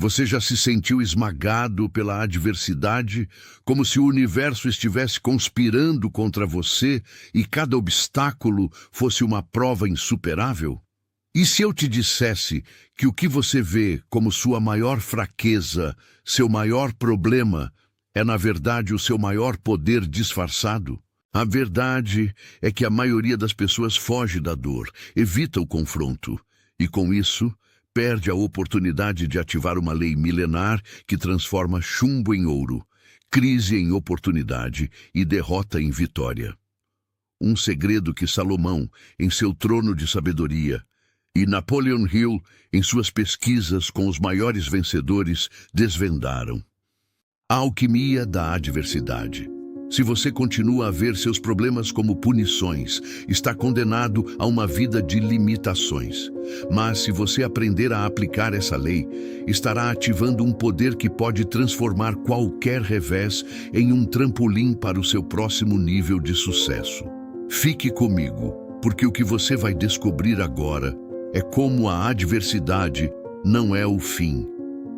Você já se sentiu esmagado pela adversidade, como se o universo estivesse conspirando contra você e cada obstáculo fosse uma prova insuperável? E se eu te dissesse que o que você vê como sua maior fraqueza, seu maior problema, é na verdade o seu maior poder disfarçado? A verdade é que a maioria das pessoas foge da dor, evita o confronto, e com isso perde a oportunidade de ativar uma lei milenar que transforma chumbo em ouro, crise em oportunidade e derrota em vitória. Um segredo que Salomão, em seu trono de sabedoria, e Napoleon Hill, em suas pesquisas com os maiores vencedores, desvendaram. A alquimia da adversidade. Se você continua a ver seus problemas como punições, está condenado a uma vida de limitações. Mas se você aprender a aplicar essa lei, estará ativando um poder que pode transformar qualquer revés em um trampolim para o seu próximo nível de sucesso. Fique comigo, porque o que você vai descobrir agora é como a adversidade não é o fim,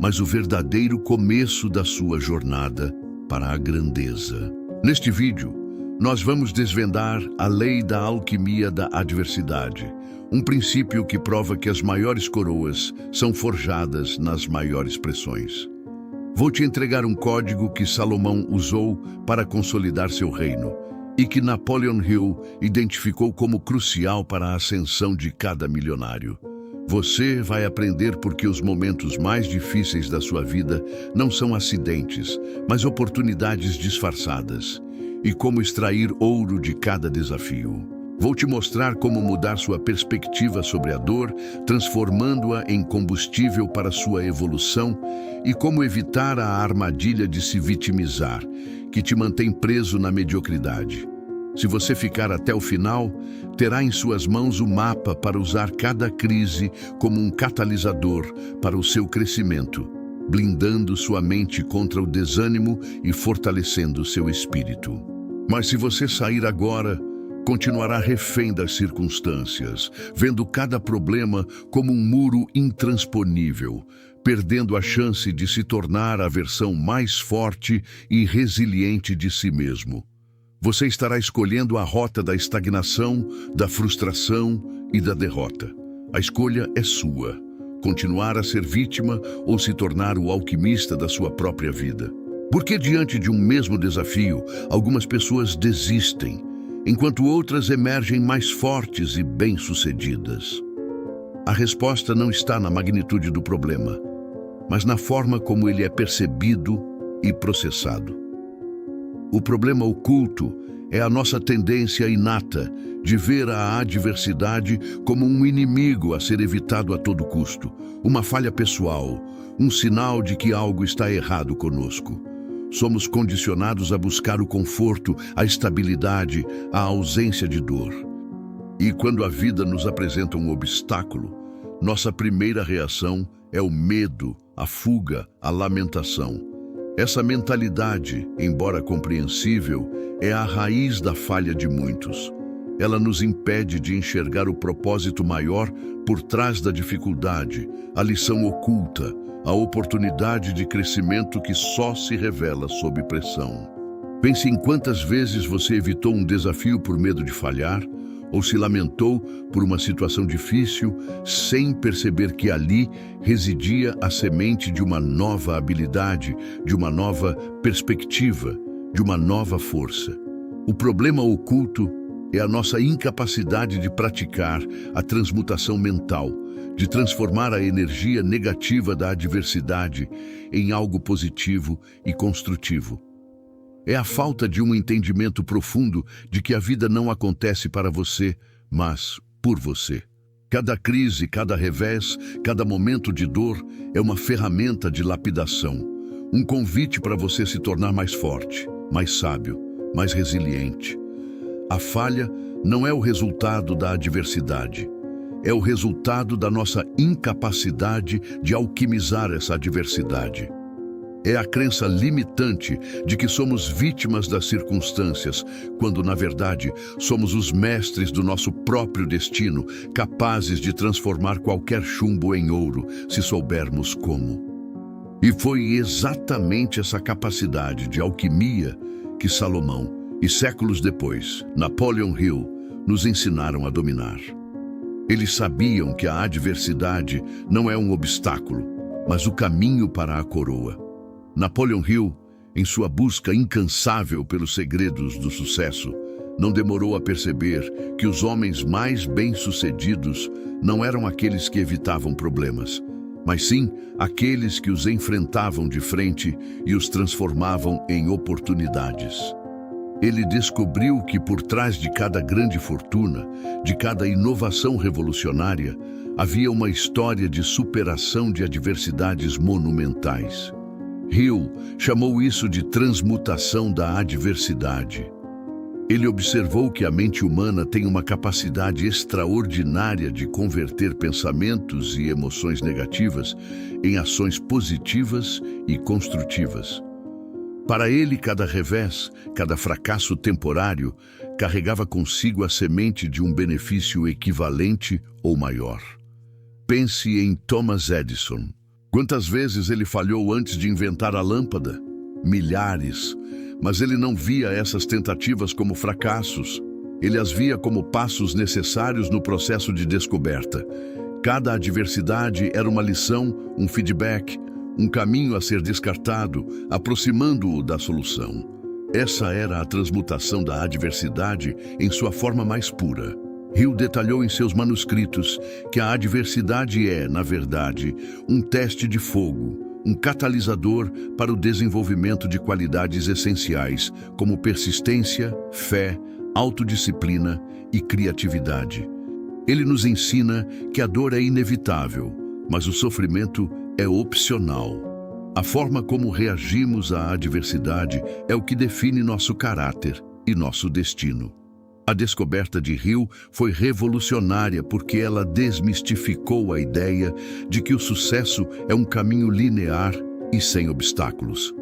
mas o verdadeiro começo da sua jornada para a grandeza. Neste vídeo, nós vamos desvendar a lei da alquimia da adversidade, um princípio que prova que as maiores coroas são forjadas nas maiores pressões. Vou te entregar um código que Salomão usou para consolidar seu reino e que Napoleon Hill identificou como crucial para a ascensão de cada milionário. Você vai aprender porque os momentos mais difíceis da sua vida não são acidentes, mas oportunidades disfarçadas, e como extrair ouro de cada desafio. Vou te mostrar como mudar sua perspectiva sobre a dor, transformando-a em combustível para sua evolução, e como evitar a armadilha de se vitimizar, que te mantém preso na mediocridade. Se você ficar até o final, terá em suas mãos o mapa para usar cada crise como um catalisador para o seu crescimento, blindando sua mente contra o desânimo e fortalecendo seu espírito. Mas se você sair agora, continuará refém das circunstâncias, vendo cada problema como um muro intransponível, perdendo a chance de se tornar a versão mais forte e resiliente de si mesmo. Você estará escolhendo a rota da estagnação, da frustração e da derrota. A escolha é sua: continuar a ser vítima ou se tornar o alquimista da sua própria vida. Porque diante de um mesmo desafio, algumas pessoas desistem, enquanto outras emergem mais fortes e bem-sucedidas. A resposta não está na magnitude do problema, mas na forma como ele é percebido e processado. O problema oculto é a nossa tendência inata de ver a adversidade como um inimigo a ser evitado a todo custo, uma falha pessoal, um sinal de que algo está errado conosco. Somos condicionados a buscar o conforto, a estabilidade, a ausência de dor. E quando a vida nos apresenta um obstáculo, nossa primeira reação é o medo, a fuga, a lamentação. Essa mentalidade, embora compreensível, é a raiz da falha de muitos. Ela nos impede de enxergar o propósito maior por trás da dificuldade, a lição oculta, a oportunidade de crescimento que só se revela sob pressão. Pense em quantas vezes você evitou um desafio por medo de falhar, ou se lamentou por uma situação difícil, sem perceber que ali residia a semente de uma nova habilidade, de uma nova perspectiva, de uma nova força. O problema oculto é a nossa incapacidade de praticar a transmutação mental, de transformar a energia negativa da adversidade em algo positivo e construtivo. É a falta de um entendimento profundo de que a vida não acontece para você, mas por você. Cada crise, cada revés, cada momento de dor é uma ferramenta de lapidação, um convite para você se tornar mais forte, mais sábio, mais resiliente. A falha não é o resultado da adversidade, é o resultado da nossa incapacidade de alquimizar essa adversidade. É a crença limitante de que somos vítimas das circunstâncias, quando, na verdade, somos os mestres do nosso próprio destino, capazes de transformar qualquer chumbo em ouro, se soubermos como. E foi exatamente essa capacidade de alquimia que Salomão, e séculos depois, Napoleon Hill, nos ensinaram a dominar. Eles sabiam que a adversidade não é um obstáculo, mas o caminho para a coroa. Napoleon Hill, em sua busca incansável pelos segredos do sucesso, não demorou a perceber que os homens mais bem-sucedidos não eram aqueles que evitavam problemas, mas sim aqueles que os enfrentavam de frente e os transformavam em oportunidades. Ele descobriu que por trás de cada grande fortuna, de cada inovação revolucionária, havia uma história de superação de adversidades monumentais. Hill chamou isso de transmutação da adversidade. Ele observou que a mente humana tem uma capacidade extraordinária de converter pensamentos e emoções negativas em ações positivas e construtivas. Para ele, cada revés, cada fracasso temporário, carregava consigo a semente de um benefício equivalente ou maior. Pense em Thomas Edison. Quantas vezes ele falhou antes de inventar a lâmpada? Milhares. Mas ele não via essas tentativas como fracassos. Ele as via como passos necessários no processo de descoberta. Cada adversidade era uma lição, um feedback, um caminho a ser descartado, aproximando-o da solução. Essa era a transmutação da adversidade em sua forma mais pura. Hill detalhou em seus manuscritos que a adversidade é, na verdade, um teste de fogo, um catalisador para o desenvolvimento de qualidades essenciais, como persistência, fé, autodisciplina e criatividade. Ele nos ensina que a dor é inevitável, mas o sofrimento é opcional. A forma como reagimos à adversidade é o que define nosso caráter e nosso destino. A descoberta de Hill foi revolucionária porque ela desmistificou a ideia de que o sucesso é um caminho linear e sem obstáculos.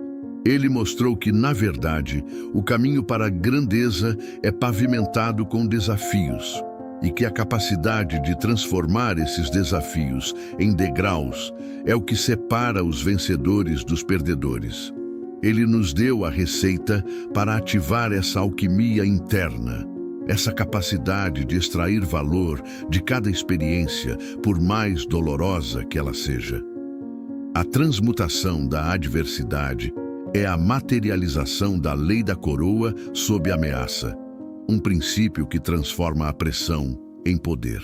Ele mostrou que, na verdade, o caminho para a grandeza é pavimentado com desafios e que a capacidade de transformar esses desafios em degraus é o que separa os vencedores dos perdedores. Ele nos deu a receita para ativar essa alquimia interna, essa capacidade de extrair valor de cada experiência, por mais dolorosa que ela seja. A transmutação da adversidade é a materialização da lei da coroa sob ameaça, um princípio que transforma a pressão em poder.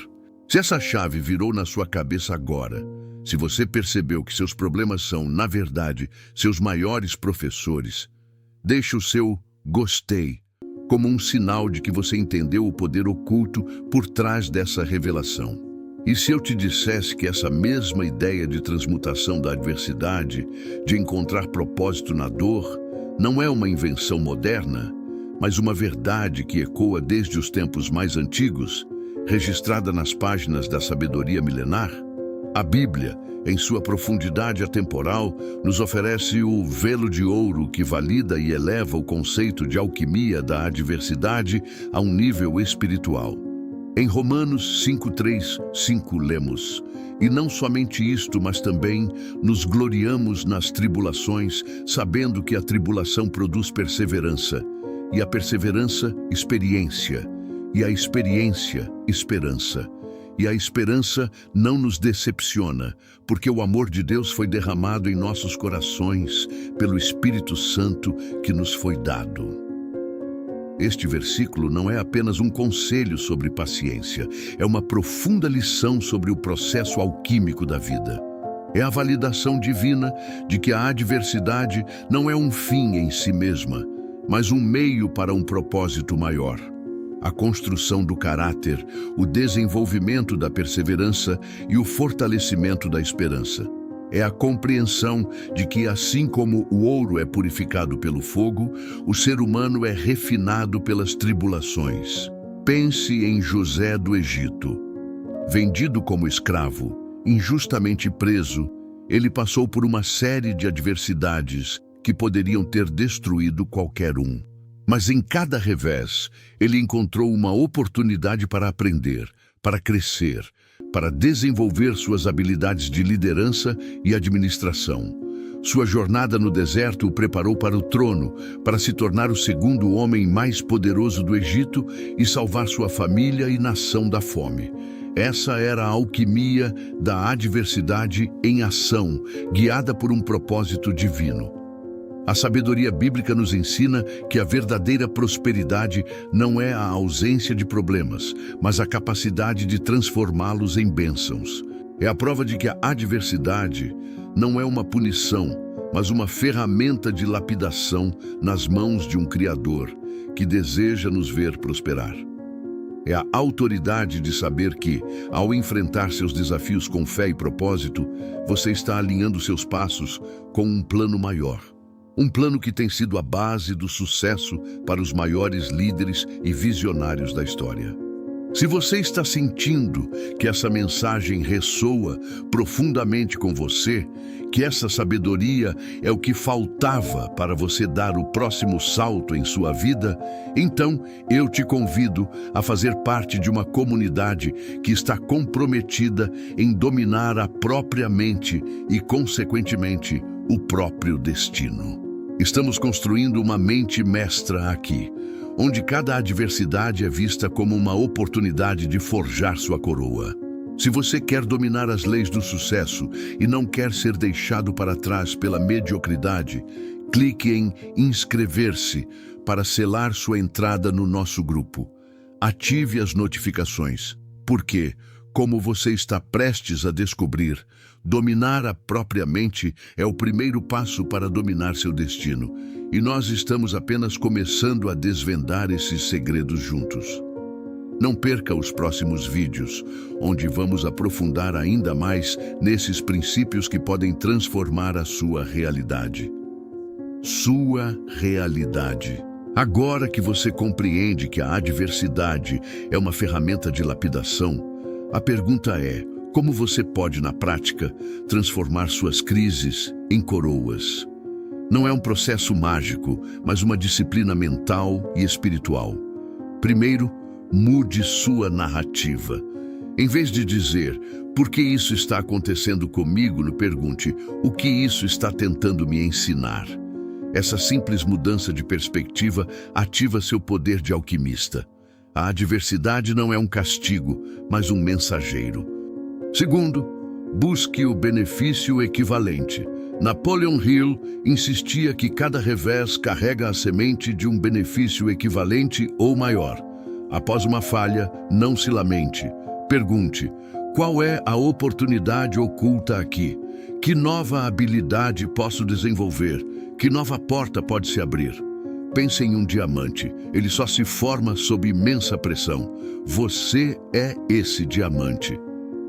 Se essa chave virou na sua cabeça agora, se você percebeu que seus problemas são, na verdade, seus maiores professores, deixe o seu gostei como um sinal de que você entendeu o poder oculto por trás dessa revelação. E se eu te dissesse que essa mesma ideia de transmutação da adversidade, de encontrar propósito na dor, não é uma invenção moderna, mas uma verdade que ecoa desde os tempos mais antigos, registrada nas páginas da sabedoria milenar? A Bíblia, em sua profundidade atemporal, nos oferece o velo de ouro que valida e eleva o conceito de alquimia da adversidade a um nível espiritual. Em Romanos 5:3-5 lemos: "E não somente isto, mas também nos gloriamos nas tribulações, sabendo que a tribulação produz perseverança, e a perseverança, experiência, e a experiência, esperança. E a esperança não nos decepciona, porque o amor de Deus foi derramado em nossos corações pelo Espírito Santo que nos foi dado." Este versículo não é apenas um conselho sobre paciência, é uma profunda lição sobre o processo alquímico da vida. É a validação divina de que a adversidade não é um fim em si mesma, mas um meio para um propósito maior. A construção do caráter, o desenvolvimento da perseverança e o fortalecimento da esperança. É a compreensão de que, assim como o ouro é purificado pelo fogo, o ser humano é refinado pelas tribulações. Pense em José do Egito. Vendido como escravo, injustamente preso, ele passou por uma série de adversidades que poderiam ter destruído qualquer um. Mas em cada revés, ele encontrou uma oportunidade para aprender, para crescer, para desenvolver suas habilidades de liderança e administração. Sua jornada no deserto o preparou para o trono, para se tornar o segundo homem mais poderoso do Egito e salvar sua família e nação da fome. Essa era a alquimia da adversidade em ação, guiada por um propósito divino. A sabedoria bíblica nos ensina que a verdadeira prosperidade não é a ausência de problemas, mas a capacidade de transformá-los em bênçãos. É a prova de que a adversidade não é uma punição, mas uma ferramenta de lapidação nas mãos de um Criador que deseja nos ver prosperar. É a autoridade de saber que, ao enfrentar seus desafios com fé e propósito, você está alinhando seus passos com um plano maior. Um plano que tem sido a base do sucesso para os maiores líderes e visionários da história. Se você está sentindo que essa mensagem ressoa profundamente com você, que essa sabedoria é o que faltava para você dar o próximo salto em sua vida, então eu te convido a fazer parte de uma comunidade que está comprometida em dominar a própria mente e, consequentemente, o próprio destino. Estamos construindo uma mente mestra aqui, onde cada adversidade é vista como uma oportunidade de forjar sua coroa. Se você quer dominar as leis do sucesso e não quer ser deixado para trás pela mediocridade, clique em inscrever-se para selar sua entrada no nosso grupo. Ative as notificações, porque, como você está prestes a descobrir, dominar a própria mente é o primeiro passo para dominar seu destino, e nós estamos apenas começando a desvendar esses segredos juntos. Não perca os próximos vídeos, onde vamos aprofundar ainda mais nesses princípios que podem transformar a sua realidade. Sua realidade. Agora que você compreende que a adversidade é uma ferramenta de lapidação, a pergunta é: como você pode, na prática, transformar suas crises em coroas? Não é um processo mágico, mas uma disciplina mental e espiritual. Primeiro, mude sua narrativa. Em vez de dizer, por que isso está acontecendo comigo, pergunte, o que isso está tentando me ensinar? Essa simples mudança de perspectiva ativa seu poder de alquimista. A adversidade não é um castigo, mas um mensageiro. Segundo, busque o benefício equivalente. Napoleon Hill insistia que cada revés carrega a semente de um benefício equivalente ou maior. Após uma falha, não se lamente. Pergunte, qual é a oportunidade oculta aqui? Que nova habilidade posso desenvolver? Que nova porta pode se abrir? Pense em um diamante. Ele só se forma sob imensa pressão. Você é esse diamante.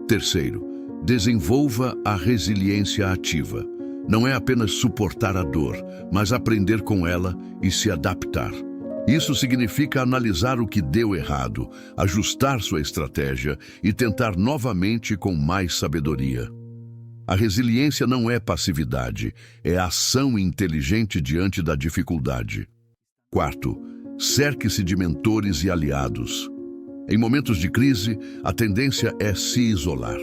Terceiro, desenvolva a resiliência ativa. Não é apenas suportar a dor, mas aprender com ela e se adaptar. Isso significa analisar o que deu errado, ajustar sua estratégia e tentar novamente com mais sabedoria. A resiliência não é passividade, é ação inteligente diante da dificuldade. Quarto, cerque-se de mentores e aliados. Em momentos de crise, a tendência é se isolar.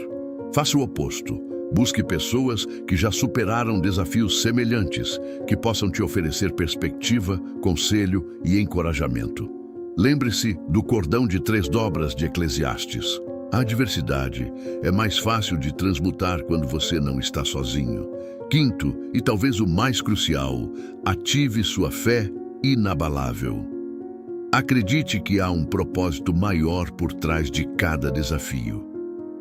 Faça o oposto. Busque pessoas que já superaram desafios semelhantes, que possam te oferecer perspectiva, conselho e encorajamento. Lembre-se do cordão de 3 dobras de Eclesiastes. A adversidade é mais fácil de transmutar quando você não está sozinho. Quinto, e talvez o mais crucial, ative sua fé inabalável. Acredite que há um propósito maior por trás de cada desafio.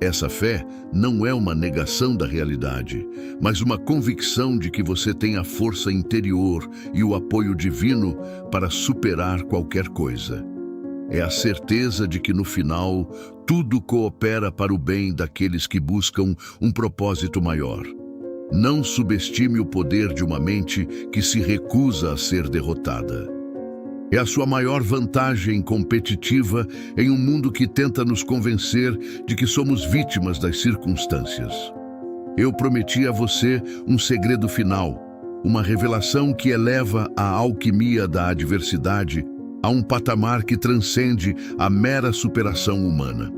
Essa fé não é uma negação da realidade, mas uma convicção de que você tem a força interior e o apoio divino para superar qualquer coisa. É a certeza de que, no final, tudo coopera para o bem daqueles que buscam um propósito maior. Não subestime o poder de uma mente que se recusa a ser derrotada. É a sua maior vantagem competitiva em um mundo que tenta nos convencer de que somos vítimas das circunstâncias. Eu prometi a você um segredo final, uma revelação que eleva a alquimia da adversidade a um patamar que transcende a mera superação humana.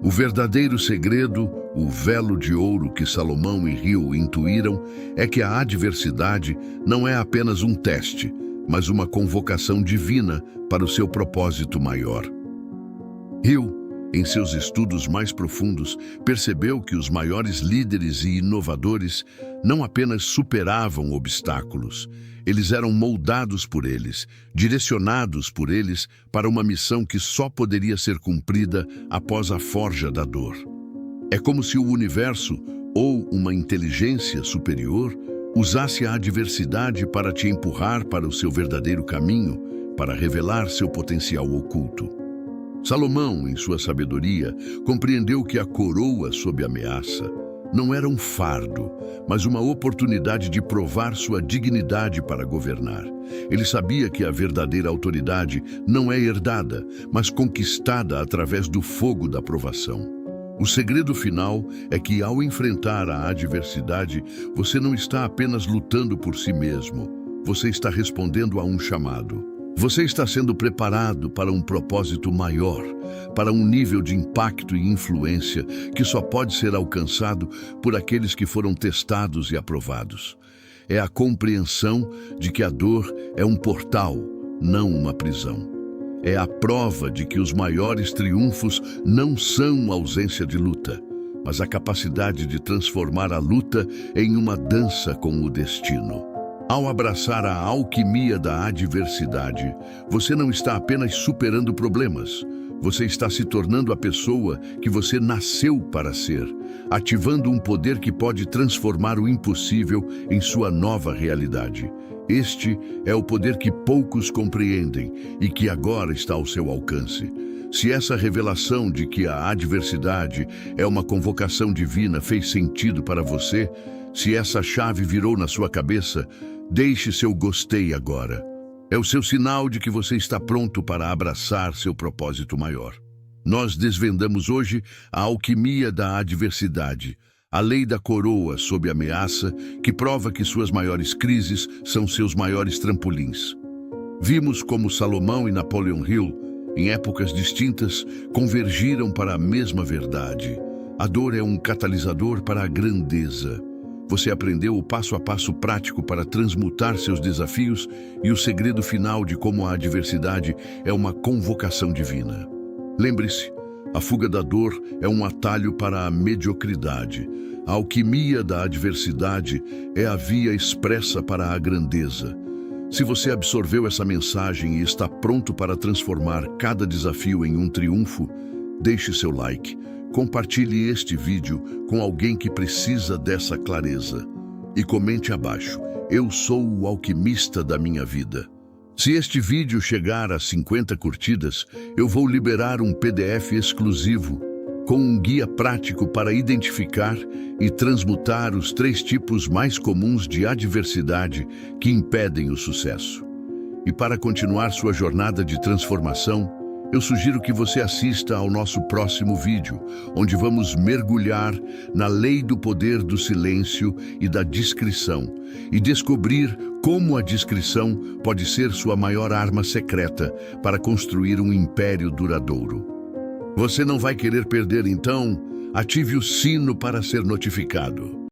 O verdadeiro segredo O velo de ouro que Salomão e Hill intuíram é que a adversidade não é apenas um teste, mas uma convocação divina para o seu propósito maior. Hill, em seus estudos mais profundos, percebeu que os maiores líderes e inovadores não apenas superavam obstáculos, eles eram moldados por eles, direcionados por eles para uma missão que só poderia ser cumprida após a forja da dor. É como se o universo, ou uma inteligência superior, usasse a adversidade para te empurrar para o seu verdadeiro caminho, para revelar seu potencial oculto. Salomão, em sua sabedoria, compreendeu que a coroa sob ameaça não era um fardo, mas uma oportunidade de provar sua dignidade para governar. Ele sabia que a verdadeira autoridade não é herdada, mas conquistada através do fogo da provação. O segredo final é que, ao enfrentar a adversidade, você não está apenas lutando por si mesmo, você está respondendo a um chamado. Você está sendo preparado para um propósito maior, para um nível de impacto e influência que só pode ser alcançado por aqueles que foram testados e aprovados. É a compreensão de que a dor é um portal, não uma prisão. É a prova de que os maiores triunfos não são ausência de luta, mas a capacidade de transformar a luta em uma dança com o destino. Ao abraçar a alquimia da adversidade, você não está apenas superando problemas, você está se tornando a pessoa que você nasceu para ser, ativando um poder que pode transformar o impossível em sua nova realidade. Este é o poder que poucos compreendem e que agora está ao seu alcance. Se essa revelação de que a adversidade é uma convocação divina fez sentido para você, se essa chave virou na sua cabeça, deixe seu gostei agora. É o seu sinal de que você está pronto para abraçar seu propósito maior. Nós desvendamos hoje a alquimia da adversidade, a lei da coroa sob ameaça, que prova que suas maiores crises são seus maiores trampolins. Vimos como Salomão e Napoleon Hill, em épocas distintas, convergiram para a mesma verdade. A dor é um catalisador para a grandeza. Você aprendeu o passo a passo prático para transmutar seus desafios e o segredo final de como a adversidade é uma convocação divina. Lembre-se, a fuga da dor é um atalho para a mediocridade. A alquimia da adversidade é a via expressa para a grandeza. Se você absorveu essa mensagem e está pronto para transformar cada desafio em um triunfo, deixe seu like. Compartilhe este vídeo com alguém que precisa dessa clareza. E comente abaixo: eu sou o alquimista da minha vida. Se este vídeo chegar a 50 curtidas, eu vou liberar um PDF exclusivo com um guia prático para identificar e transmutar os 3 tipos mais comuns de adversidade que impedem o sucesso. E para continuar sua jornada de transformação, eu sugiro que você assista ao nosso próximo vídeo, onde vamos mergulhar na lei do poder do silêncio e da discrição e descobrir como a discrição pode ser sua maior arma secreta para construir um império duradouro. Você não vai querer perder, então? Ative o sino para ser notificado.